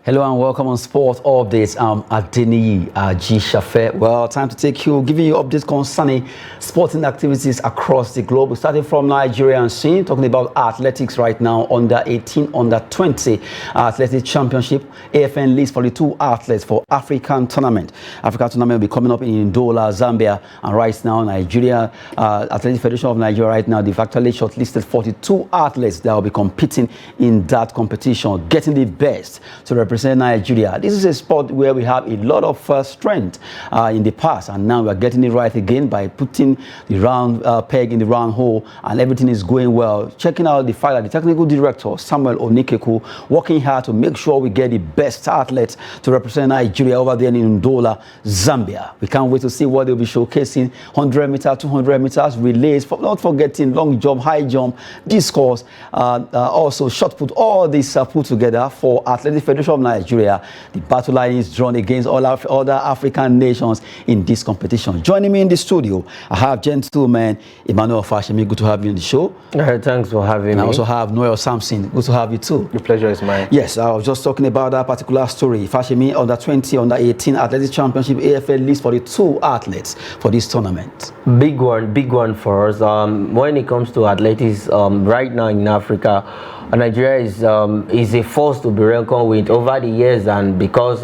Hello and welcome on Sport Updates. I'm Adeniyi G. Shafe. Well, time to giving you updates concerning sporting activities across the globe. We're starting from Nigeria and scene, talking about athletics right now, under 18, under 20 athletic championship. AFN lists for the two athletes for African tournament. African tournament will be coming up in Ndola, Zambia, and right now Nigeria, Athletic Federation of Nigeria right now, they've actually shortlisted 42 athletes that will be competing in that competition, getting the best to represent Nigeria. This is a sport where we have a lot of strength in the past, and now we are getting it right again by putting the round peg in the round hole, and everything is going well. Checking out the fact that the technical director, Samuel Onikeku, working hard to make sure we get the best athletes to represent Nigeria over there in Ndola, Zambia. We can't wait to see what they'll be showcasing. 100 meters, 200 meters, relays, not forgetting long jump, high jump, discus, also shot put, all this put together for Athletic Federation of Nigeria. The battle line is drawn against all other African nations in this competition. Joining me in the studio, I have gentleman Emmanuel Fashemi. Good to have you on the show. Thanks for having me. I also have Noel Samson. Good to have you too. The pleasure is mine. Yes, I was just talking about that particular story. Fashemi, under 20, under 18 athletic championship, AFL list for the two athletes for this tournament. Big one for us. When it comes to athletics, right now in Africa, Nigeria is a force to be reckoned with over the years, and because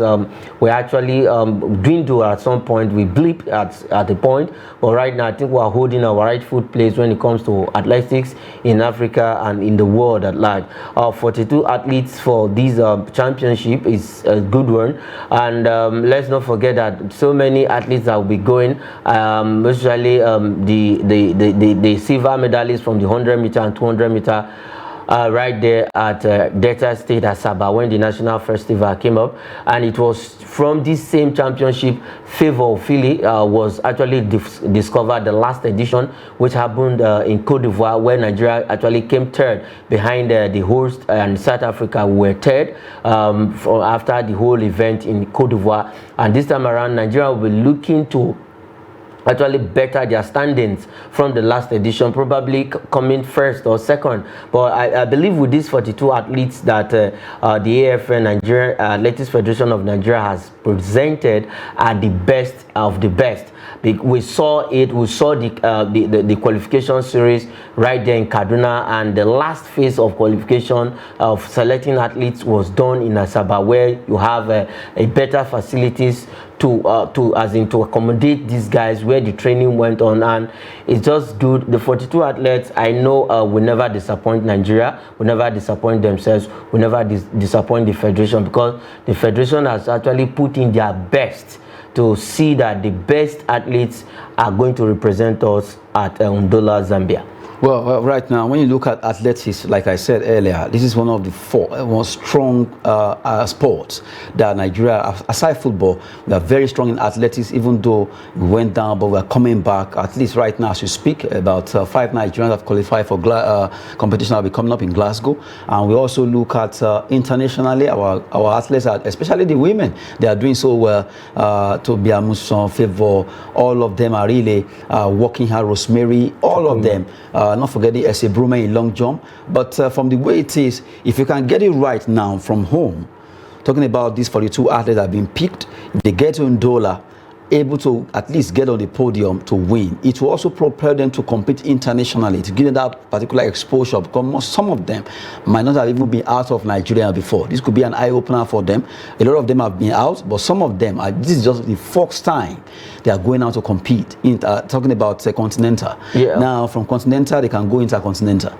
we actually dwindle at some point, we blip at the point, but right now I think we are holding our rightful place when it comes to athletics in Africa and in the world at large. 42 athletes for this championship is a good one, and let's not forget that so many athletes that will be going, especially the silver medalists from the 100 meter and 200 meter. Right there at Delta State Asaba when the national festival came up, and it was from this same championship Favor Philly was actually discovered, the last edition, which happened in Cote d'Ivoire, where Nigeria actually came third behind the host, and South Africa were third after the whole event in Cote d'Ivoire. And this time around, Nigeria will be looking to actually better their standings from the last edition, probably coming first or second. But I believe with these 42 athletes that the AFN Nigeria Athletics Federation of Nigeria has presented are the best of the best. We saw the qualification series right there in Kaduna, and the last phase of qualification of selecting athletes was done in Asaba, where you have a better facilities to accommodate these guys, where the training went on, and it's just good. The 42 athletes, I know, will never disappoint Nigeria, will never disappoint themselves, will never disappoint the federation, because the federation has actually put in their best to see that the best athletes are going to represent us at Ndola, Zambia. Well, right now, when you look at athletics, like I said earlier, this is one of the most strong sports that Nigeria, aside football, we are very strong in athletics, even though we went down, but we're coming back. At least right now, as we speak, about 5 Nigerians have qualified for competition that will be coming up in Glasgow. And we also look at internationally, our athletes, especially the women, they are doing so well. Tobia Muson, Favor, all of them are really working hard. Rosemary, all of them. Not forgetting Ese Brume in long jump. But from the way it is, if you can get it right now from home, talking about these 42 athletes that have been picked, if they get to Ndola, able to at least get on the podium to win, it will also propel them to compete internationally, to give them that particular exposure, because some of them might not have even been out of Nigeria before. This could be an eye-opener for them. A lot of them have been out, but some of them, this is just the fourth time they are going out to compete, talking about continental. Yeah. Now, from continental, they can go intercontinental.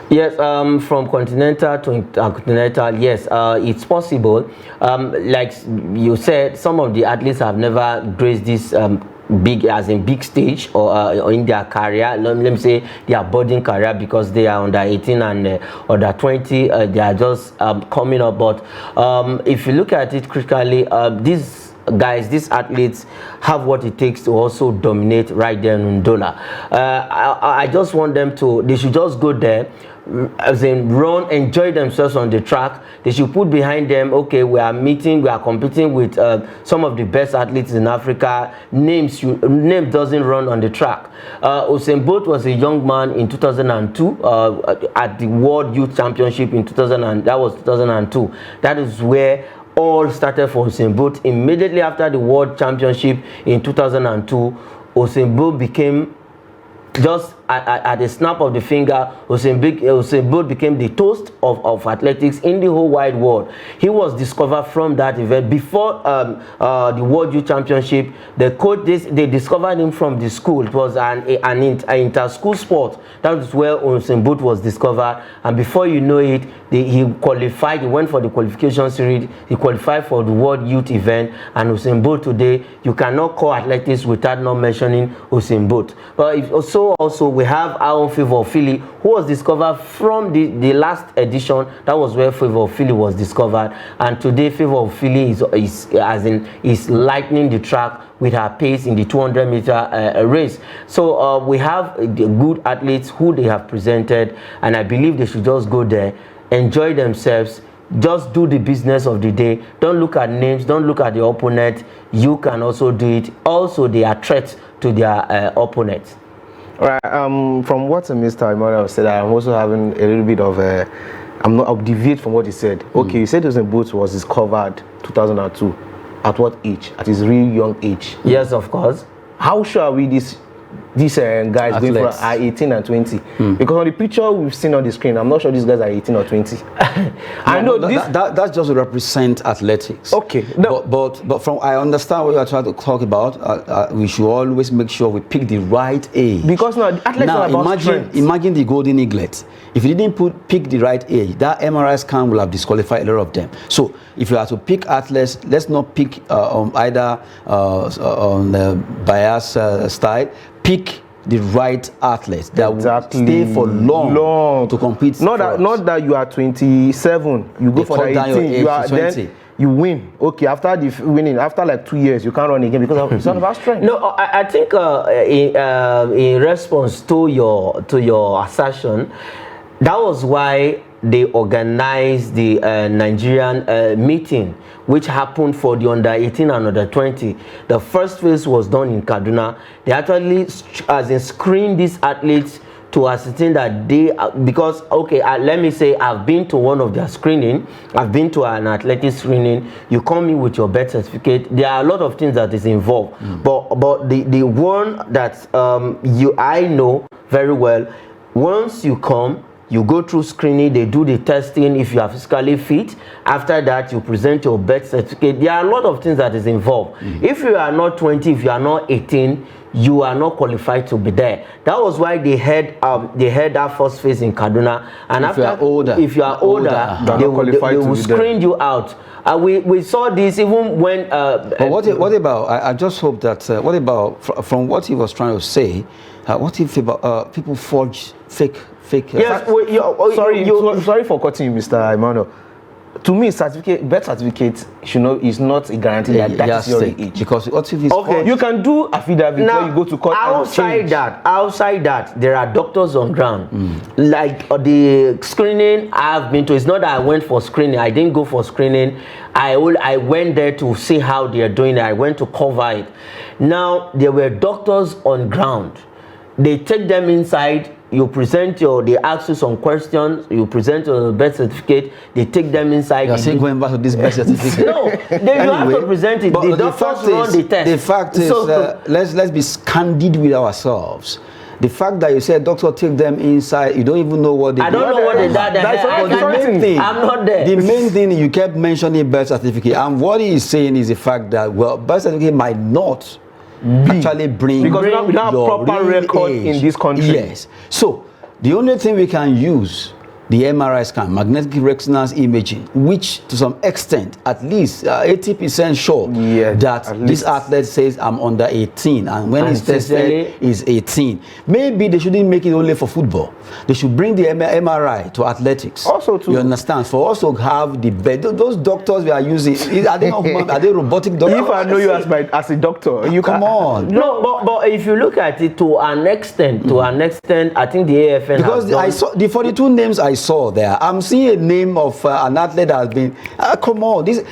Yes, from continental to intercontinental, yes, it's possible. Like you said, some of the athletes have never graced this big stage or in their career. Let me say their budding career, because they are under 18 and under 20. They are just coming up. But if you look at it critically, these athletes have what it takes to also dominate right there in Ndola. I just want them to, they should just go there, as in run, enjoy themselves on the track. They should put behind them, okay, we are competing with some of the best athletes in Africa. Name doesn't run on the track. Usain Bolt was a young man in 2002 at the World Youth Championship in 2002. That is where all started for Usain Bolt. Immediately after the World Championship in 2002, Usain Bolt became, just at the snap of the finger, Usain Bolt became the toast of athletics in the whole wide world. He was discovered from that event. Before the World Youth Championship, the coach, they discovered him from the school. It was an inter-school sport. That was where Usain Bolt was discovered. And before you know it, he qualified. He went for the qualification series. He qualified for the World Youth event. And Usain Bolt today, you cannot call athletics without not mentioning Usain Bolt. But also we have our own Favour Philly, who was discovered from the last edition. That was where Favour Philly was discovered, and today Favour Philly is lightening the track with her pace in the 200-meter race. So we have the good athletes who they have presented, and I believe they should just go there, enjoy themselves, just do the business of the day. Don't look at names, don't look at the opponent. You can also do it. Also, they are threats to their opponents. All right, from what Mr. Emmanuel said, I'm also having a little bit of I'll deviate from what he said. Okay, you said Usain Bolt was discovered 2002. At what age? At his really young age? Yes, of course. How sure are we these guys Athletes. going for are 18 and 20? Because on the picture we've seen on the screen, I'm not sure these guys are 18 or 20. I know that's just to represent athletics. Okay, no. But from I understand what you are trying to talk about. We should always make sure we pick the right age. Because now athletes are about strength. Imagine the golden eaglet. If you didn't pick the right age, that MRI scan will have disqualified a lot of them. So if you are to pick athletes, let's not pick either on the bias style. Pick the right athletes that will stay for long to compete. Not that you are 27, you go for the 18, you are 20. Then you win. Okay, after the winning, after like 2 years, you can't run again because it's not about strength. No, I think in response to your assertion, that was why they organized the Nigerian meeting, which happened for the under 18 and under 20. The first phase was done in Kaduna. They actually screened these athletes to ascertain that they, because okay, let me say I've been to one of their screening. I've been to an athletic screening. You come in with your birth certificate. There are a lot of things that is involved, but the one that I know very well. Once you come, you go through screening, they do the testing if you are physically fit. After that, you present your birth certificate. There are a lot of things that is involved. If you are not 20, if you are not 18, you are not qualified to be there. That was why they had that first phase in Kaduna. And if you are older, they will screen you out. We saw this even when. But what about? I just hope that. What about from what he was trying to say? What if people forge fake? Yes. Sorry for cutting you, Mr. Emmanuel. To me, birth certificate is not a guarantee that is your age. Because what if it's okay? You can do affidavit before you go to court. Outside that, there are doctors on ground. Like the screening I've been to, it's not that I went for screening. I didn't go for screening. I went there to see how they are doing it. I went to cover it. Now there were doctors on ground. They take them inside. You present they ask you some questions, you present your birth certificate, they take them inside. You're still going back to this birth certificate? No, you have to present it. The doctors run the test. The fact is, let's be candid with ourselves. The fact that you said doctor take them inside, you don't even know what they do. I don't know what they do. I'm not there. The main thing you kept mentioning birth certificate, and what he is saying is the fact that birth certificate might not actually bring because we don't have proper record in this country. Yes. So the only thing we can use the MRI scan, magnetic resonance imaging, which to some extent, at least 80% sure that this athlete says I'm under 18, and when he's tested is 18. Maybe they shouldn't make it only for football. They should bring the MRI to athletics. Also, you understand? For us to have the those doctors we are using, are they robotic doctors? If I know you as a doctor, you come on. No, but if you look at it to an extent, I think the AFN because I saw the 42 names I saw there. I'm seeing a name of an athlete that has been. Come on, this.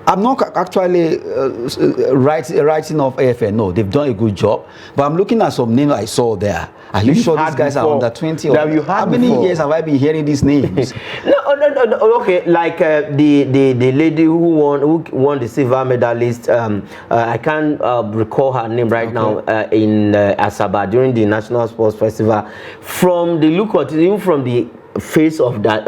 I'm not actually writing off AFN. No, they've done a good job. But I'm looking at some names I saw there. Are you sure these guys are under 20? How many years have I been hearing these names? No, okay. Like the lady who won the silver medalist. I can't recall her name right now. In Asaba during the National Sports Festival. From the look of it, even from the face of that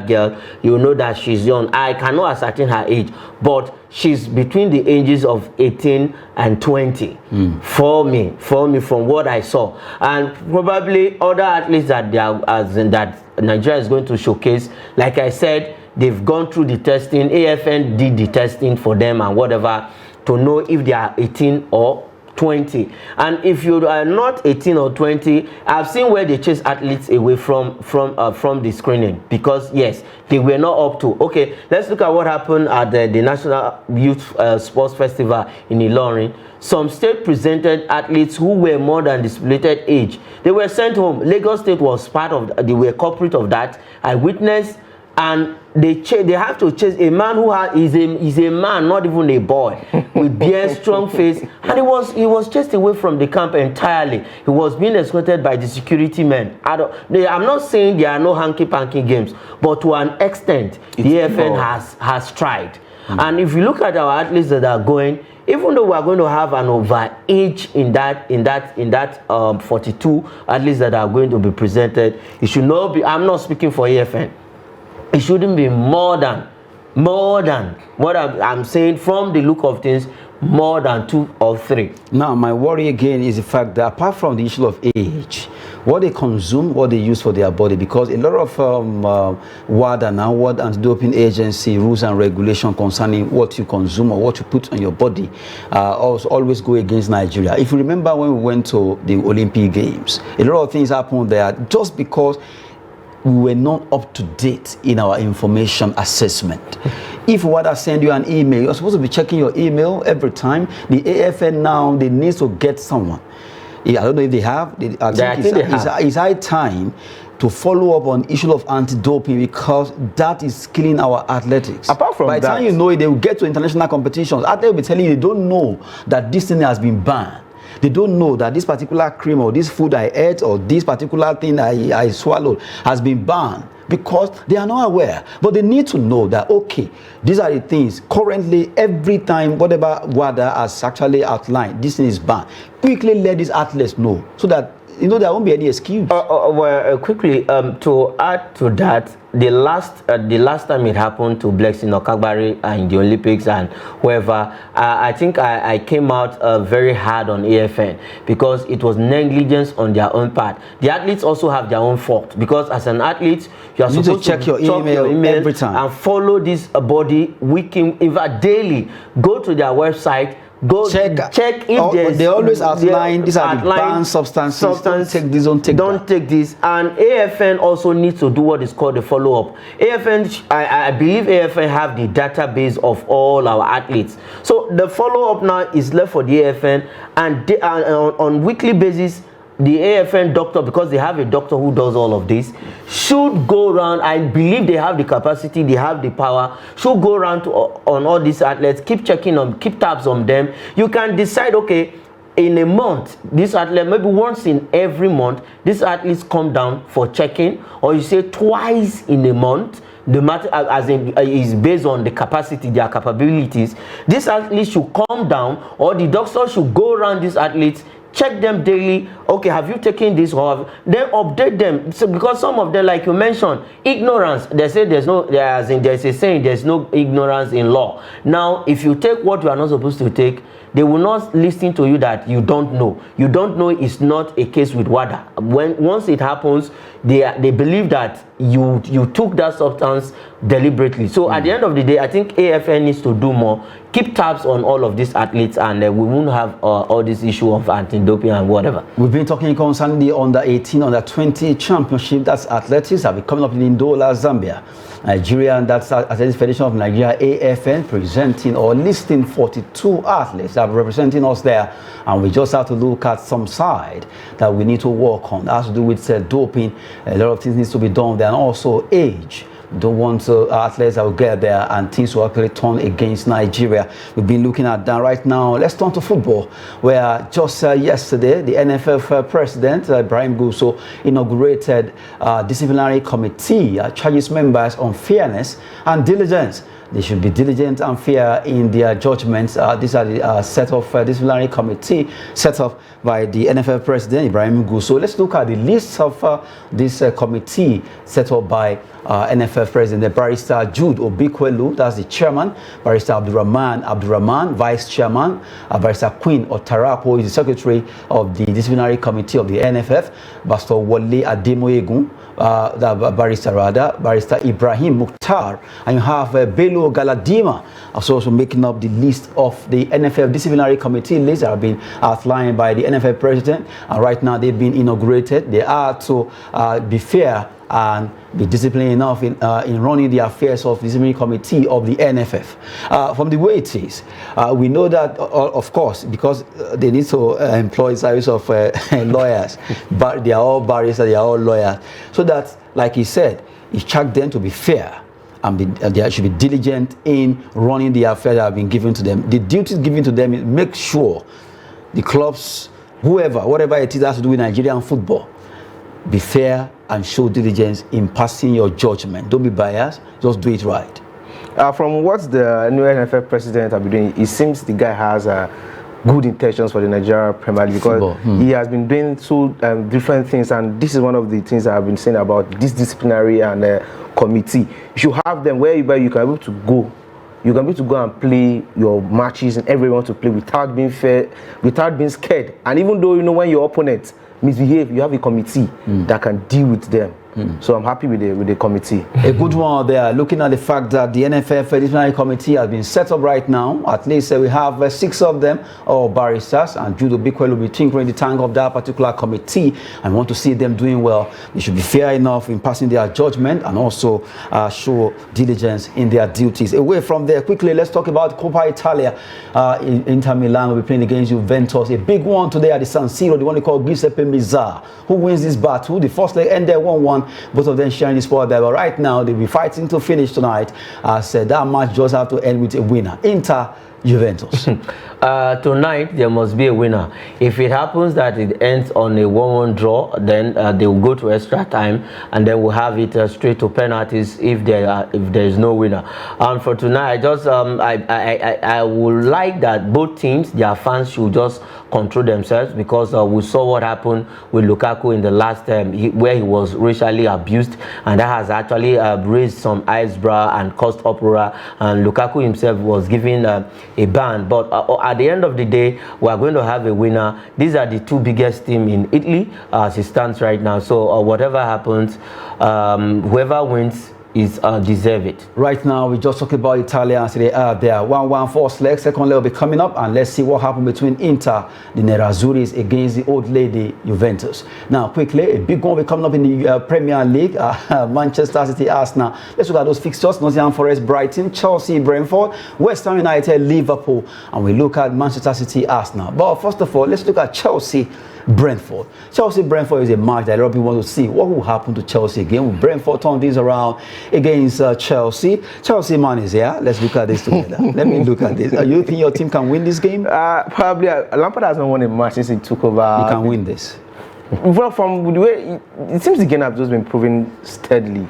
girl, you know that she's young. I cannot ascertain her age, but she's between the ages of 18 and 20 for me from what I saw. And probably other athletes that that Nigeria is going to showcase, like I said, they've gone through the testing. AFN did the testing for them and whatever to know if they are 18 or 20. And if you are not 18 or 20, I've seen where they chase athletes away from the screening, because yes, they were not up to. Okay, let's look at what happened at the National Youth Sports Festival in Ilorin. Some state presented athletes who were more than the stipulated age. They were sent home. Lagos State was part of, they were culprit of that. I witnessed. And they have to chase a man who is a man, not even a boy, with beard, strong face, and he was chased away from the camp entirely. He was being escorted by the security men. I'm not saying there are no hanky-panky games, but to an extent, the AFN has tried. And if you look at our athletes that are going, even though we are going to have an overage in that 42 athletes that are going to be presented, it should not be. I'm not speaking for AFN. It shouldn't be more than what I'm saying from the look of things, more than 2 or 3. Now, my worry again is the fact that apart from the issue of age, what they consume, what they use for their body, because a lot of WADA now, World Anti-Doping Agency rules and regulation concerning what you consume or what you put on your body always go against Nigeria. If you remember when we went to the Olympic Games, a lot of things happened there just because we were not up to date in our information assessment. If WADA send you an email, you're supposed to be checking your email every time. The AFN now, they need to get someone. I don't know if they have. I think it's high time to follow up on issue of anti-doping, because that is killing our athletics. Apart from by the time you know it, they will get to international competitions. Athletes will be telling you they don't know that this thing has been banned. They don't know that this particular cream or this food I ate or this particular thing I swallowed has been banned, because they are not aware. But they need to know that, okay, these are the things. Currently, every time, whatever WADA has actually outlined, this thing is banned. Quickly let these athletes know so that, you know, there won't be any excuse. Quickly, to add to that, the last time it happened to Blessing Okagbare in the Olympics and whoever, I think I came out very hard on AFN, because it was negligence on their own part. The athletes also have their own fault, because as an athlete, you are supposed to check your email every time and follow this body daily. Go to their website. Go check if they always outline these are the banned substances. Don't take this, don't take this. And AFN also needs to do what is called the follow-up. AFN, I believe AFN have the database of all our athletes. So the follow-up now is left for the AFN, and on weekly basis, the AFN doctor, because they have a doctor who does all of this, should go around. I believe they have the capacity, they have the power, should go around on all these athletes, keep tabs on them. You can decide, okay, in a month, this athlete, maybe once in every month, these athletes come down for checking, or you say twice in a month. The matter is based on the capacity, their capabilities. These athletes should come down, or the doctor should go around these athletes, check them daily. Okay, have you taken this, or then update them? So because some of them, like you mentioned, ignorance. They say there's a saying, there's no ignorance in law. Now, if you take what you are not supposed to take, they will not listen to you that you don't know. You don't know is not a case with WADA. Once it happens, they believe that you took that substance deliberately. So at the end of the day, I think AFN needs to do more. Keep tabs on all of these athletes, and we won't have all this issue of anti-doping and whatever. We've been talking concerning the under-18, under-20 championship. That's athletics. Have been coming up in Ndola, Zambia. Nigeria, and that's Athletics Federation of Nigeria, AFN, presenting or listing 42 athletes that are representing us there. And we just have to look at some side that we need to work on. That has to do with doping. A lot of things needs to be done there, and also age. Don't want to athletes that will get there and things will actually turn against Nigeria. We've been looking at that right now. Let's turn to football, where just yesterday the NFF president Ibrahim Gusso inaugurated disciplinary committee charges members on fairness and diligence. They should be diligent and fair in their judgments. These are the set of disciplinary committee set up by the NFL president Ibrahim Gusso. Let's look at the list of this committee set up by NFL president Barrister Jude Obikwelu, that's the chairman. Barrister Abdurrahman, vice chairman. Barrister Queen Otarapo is the secretary of the disciplinary committee of the NFF. Pastor Wale Ademoyegun, Barrister Ibrahim Mukhtar, and you have Bello Galadima also making up the list of the NFL disciplinary committee lists that have been outlined by the NFL president, and right now they've been inaugurated. They are to be fair and be disciplined enough in running the affairs of the disciplinary committee of the NFF. From the way it is, we know that, of course, because they need to employ service of lawyers, but they are all barristers, they are all lawyers, so that, like he said, he charged them to be fair and they should be diligent in running the affairs that have been given to them. The duties given to them is make sure the clubs, whatever it is that has to do with Nigerian football, be fair and show diligence in passing your judgment. Don't be biased, just do it right. From what the new NFL president has been doing, it seems the guy has good intentions for the Nigeria Premier League, because he has been doing so different things, and this is one of the things that I've been saying about this disciplinary and committee. You should have them where you can be able to go. You can be able to go and play your matches and everyone to play without being fair, without being scared. And even though you know when your opponent misbehave, you have a committee that can deal with them. So I'm happy with the committee. A good one there, looking at the fact that the NFF disciplinary committee has been set up right now. At least we have 6 of them, all barristers, and Jude Obikwelu will be tinkering the tank of that particular committee and want to see them doing well. They should be fair enough in passing their judgment and also show diligence in their duties. Away from there, quickly, let's talk about Coppa Italia. Inter Milan will be playing against Juventus. A big one today at the San Siro, the one they call Giuseppe Meazza. Who wins this battle? The first leg ended 1-1. Both of them sharing the spot there, but right now they'll be fighting to finish tonight. Said that match just have to end with a winner. Inter Juventus. Tonight there must be a winner. If it happens that it ends on a 1-1 draw, then they will go to extra time, and then we'll have it straight to penalties if there is no winner. And for tonight, I just I would like that both teams, their fans should just control themselves, because we saw what happened with Lukaku in the last where he was racially abused, and that has actually raised some eyebrow and caused uproar, and Lukaku himself was given a ban. But at the end of the day, we are going to have a winner. These are the 2 biggest teams in Italy as it stands right now. So whatever happens, whoever wins is deserve it. Right now, we just talked about Italians. They are there. 1-1 first leg. Second leg will be coming up, and let's see what happened between Inter, the Nerazzurris, against the old lady Juventus. Now, quickly, a big one will be coming up in the Premier League. Manchester City, Arsenal. Let's look at those fixtures: Nottingham Forest, Brighton, Chelsea, Brentford, West Ham United, Liverpool, and we look at Manchester City, Arsenal. But first of all, let's look at Chelsea, Brentford. Chelsea-Brentford is a match that a lot of people want to see. What will happen to Chelsea again? Will Brentford turn things around against Chelsea? Chelsea man is here. Let's look at this together. Let me look at this. You think your team can win this game? Probably. Lampard has not won a match since he took over. You can win this. Well, from the way it seems the game has just been proving steadily,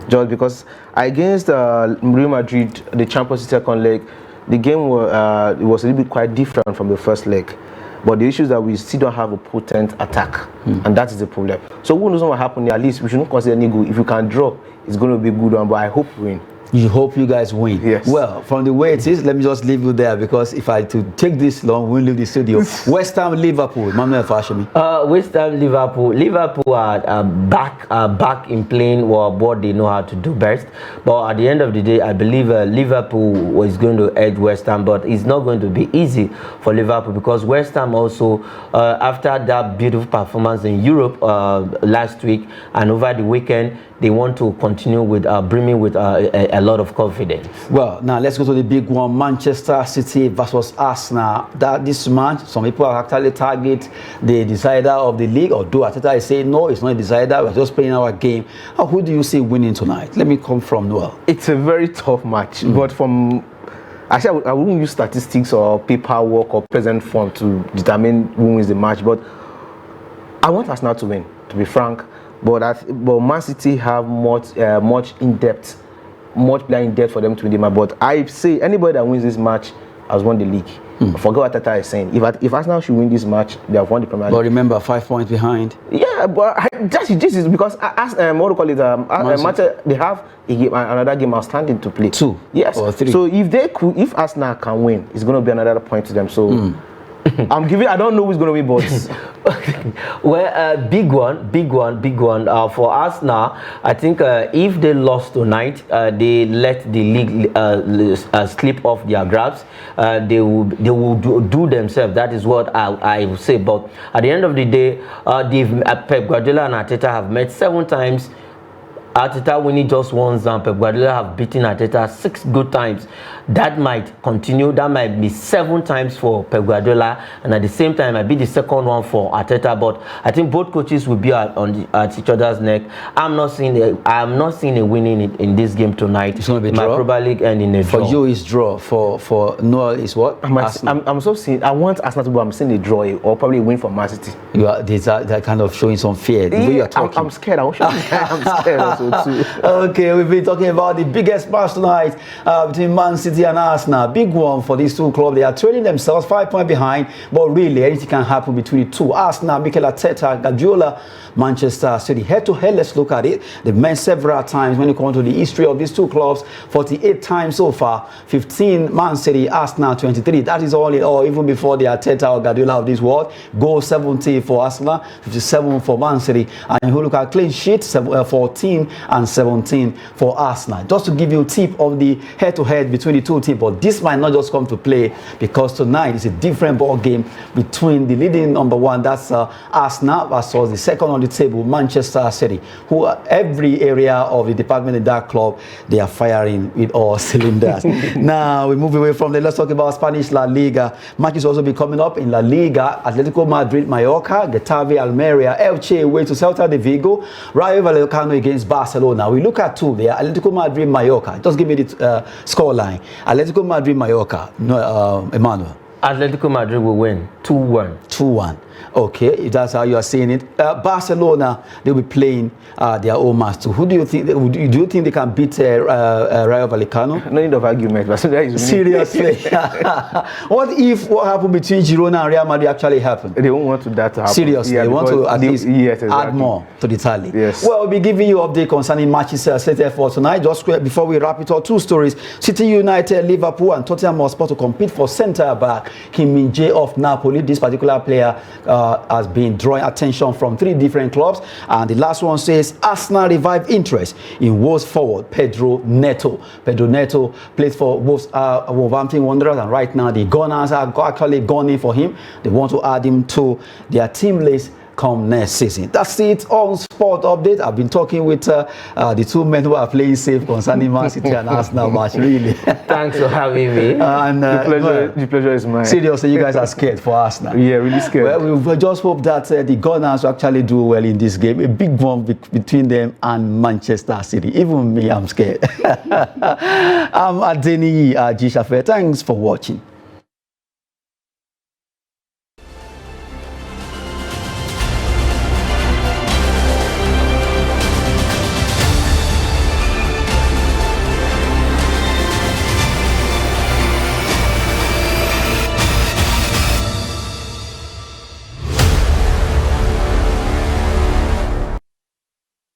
just because against Real Madrid, the Champions League second leg, the game was it was a little bit quite different from the first leg. But the issue is that we still don't have a potent attack, and that is the problem. So who knows what will happen? At least we shouldn't consider any goal. If you can draw, it's going to be a good one. But I hope we win. You hope you guys win. Yes. Well, from the way it is, let me just leave you there, because if I to take this long, we'll leave the studio. West Ham, Liverpool. Emmanuel Fashemi. West Ham, Liverpool. Liverpool are back in playing what they know how to do best. But at the end of the day, I believe Liverpool is going to edge West Ham, but it's not going to be easy for Liverpool, because West Ham also, after that beautiful performance in Europe last week and over the weekend, they want to continue with brimming with a lot of confidence. Well, now let's go to the big one, Manchester City versus Arsenal. This match, some people are actually target the decider of the league, although Ateta is saying no, it's not a decider, we're just playing our game. Who do you see winning tonight? Let me come from Noel. It's a very tough match, but from actually I wouldn't use statistics or paperwork or present form to determine who wins the match, but I want Arsenal to win, to be frank. But Man City have much player in depth for them to win the match. But I say anybody that wins this match has won the league. Forget what Tata is saying. If Arsenal should win this match, they have won the Premier League. But remember, 5 points behind. Yeah, but this is because what do you call it? They have a game, another game outstanding to play. 2, yes, or 3. So if Arsenal can win, it's going to be another point to them. So. I don't know who's going to win, but well, big one for Arsenal. I think if they lost tonight, they let the league slip off their grasp. They will do themselves. That is what I will say. But at the end of the day, Pep Guardiola and Arteta have met 7 times. Arteta winning just once, and Pep Guardiola have beaten Arteta 6 good times. That might continue. That might be 7 times for Pep Guardiola, and at the same time, might be the second one for Arteta. But I think both coaches will be at each other's neck. I'm not seeing a winning in this game tonight. It's going to be draw. draw. Probably end in a draw. For you, is draw. For Noel, is what? I'm so seeing. I want Arsenal to go. I'm seeing a draw or probably a win for Man City. They're kind of showing some fear. The way you're talking. I'm scared. I'm scared also too. Okay, we've been talking about the biggest match tonight between Man City and Arsenal. Big one for these two clubs. They are trailing themselves 5 points behind, but really anything can happen between the two. Arsenal, Mikel Arteta, Guardiola, Manchester City. Head-to-head, let's look at it. They've met several times when you come to the history of these two clubs. 48 times so far. 15 Man City, Arsenal 23. That is all in all, even before the Arteta or Guardiola of this world. Goal 70 for Arsenal, 57 for Man City. And if you look at clean sheets, 14 and 17 for Arsenal. Just to give you a tip of the head-to-head between the two teams, but this might not just come to play because tonight is a different ball game between the leading number 1, that's Arsenal, versus the second on the table, Manchester City, who every area of the department in that club, they are firing with all cylinders. Now we move away from there. Let's talk about Spanish La Liga. Matches also be coming up in La Liga. Atletico Madrid, Mallorca, Getafe, Almeria, Elche away to Celta de Vigo, Rayo Vallecano against Barcelona. We look at 2 there. Atletico Madrid, Mallorca. Just give me the score line. Atletico Madrid, Mallorca. No, Emmanuel. Atletico Madrid will win 2-1. 2-1. Okay, if that's how you are saying it. Barcelona, they'll be playing their own match too. Who do you think? Do you think they can beat Rayo Vallecano? No need of argument. Barcelona is Seriously. What if what happened between Girona and Real Madrid actually happened? They won't want that to happen. Seriously, they want to at least exactly. add more to the tally. Yes. Well, we'll be giving you update concerning matches slated for tonight. Just before we wrap it up, 2 stories. City United, Liverpool and Tottenham Hotspur to compete for centre-back Kim Min-jae of Napoli. This particular player has been drawing attention from 3 different clubs, and the last one says Arsenal revive interest in Wolves forward Pedro Neto. Pedro Neto plays for Wolverhampton Wanderers, and right now the Gunners are actually gunning for him. They want to add him to their team list come next season. That's it on Sport Update. I've been talking with the 2 men who are playing safe concerning Man City and Arsenal match. Really. Thanks for having me. And the pleasure is mine. Seriously, you guys are scared for Arsenal. Yeah, really scared. Well, we just hope that the Gunners will actually do well in this game. A big one between them and Manchester City. Even me, I'm scared. I'm Adeniyi Ajishafe. Thanks for watching.